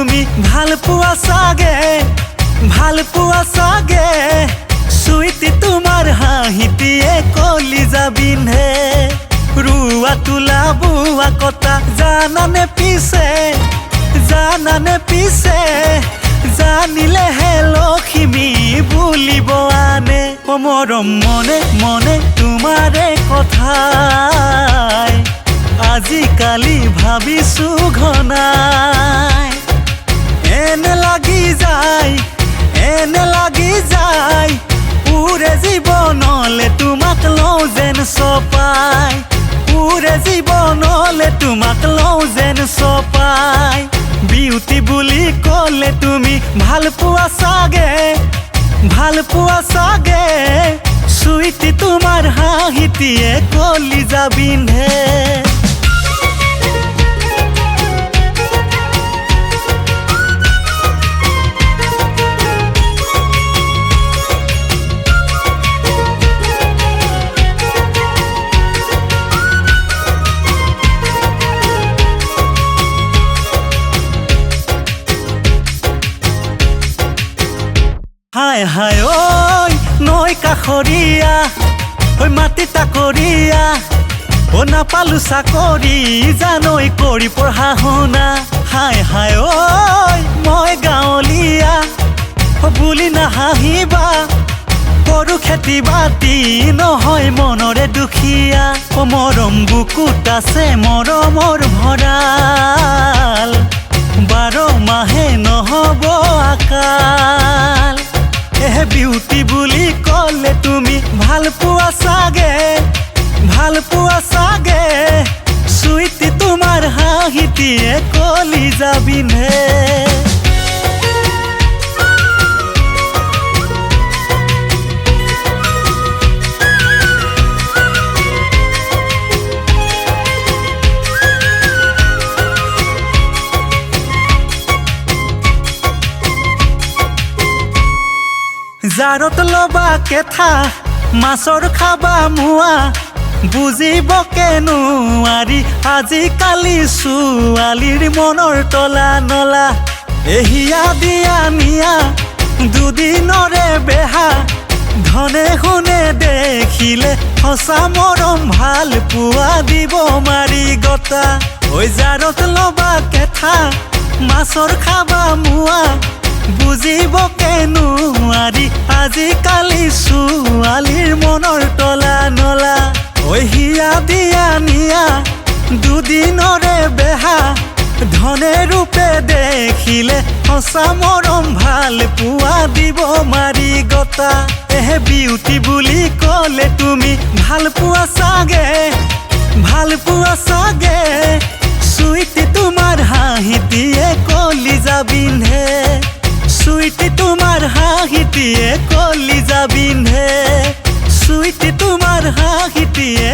তুমি ভাল পোৱা চাগে সুইটি তোমাৰ হাঁহিটিয়ে কলিজা বিন্ধে ৰুৱা তোলা বুৱা কটা জানানে পিছে জানিলেহে লখিমী বুলিব আনে ও মৰম মনে মনে তোমাৰে কথাই আজিকালি ভাবিছো ঘনাই এনে লাগি যায় উৰে জীৱনলে তোমাক লওঁ যেন চপাই উৰে জীৱনলে তোমাক লওঁ যেন চপাই বিউটি বুলি ক'লে তুমি ভাল পোৱা চাগে সুইটি তোমাৰ হাঁহিটিয়ে কলিজা বিন্ধে হায় হায় ঐ নৈ কাষৰীয়া ঐ মাটি তাকৰীয়া ও নাপালো চাকৰি জানৈ কৰি পঢ়া শুনা হায় হায় ঐ মই গাঁৱলীয়া বুলি নাহাঁহিবা কৰো খেতি বাতি নহয় মনৰে দুখীয়া ও মৰম বুকুত আছে মৰমৰ ভঁৰাল 12 মাহে নহব আকাল বিউটি বুলি ক'লে তুমি ভাল পোৱা চাগে সুইটি তোমাৰ হাঁহিটিয়ে কলিজা বিন্ধে জাৰত লবা কেথা মাছৰ খাবা মুৱা বুজিব কেনুৱাৰি আজিকালি ছোৱালীৰ মনৰ তলা নলা এহিয়া দিয়া নিয়া দুদিনৰে বেহা ধনে শুনে দেখিলে সঁচা মৰম ভাল পোৱা দিব মাৰি গতা ঐ জাৰত লবা কেথা মাছৰ খাবা মুৱা বুজিব কেনুৱাৰি আজিকালি ছোৱালীৰ মনৰ তলা নলা ঐ হিয়া দিয়া নিয়া দুদিনৰে বেহা ধনে ৰূপে দেখিলে সঁচা মৰম ভাল পোৱা দিব মাৰি গতা বিউটি বুলি ক'লে তুমি ভাল পোৱা চাগে সুইটি তোমাৰ হাঁহিটিয়ে কলিজা বিন্ধে সুইটি তোমাৰ হাঁহিটিয়ে কলিজা বিন্ধে সুইটি তোমাৰ হাঁহিটিয়ে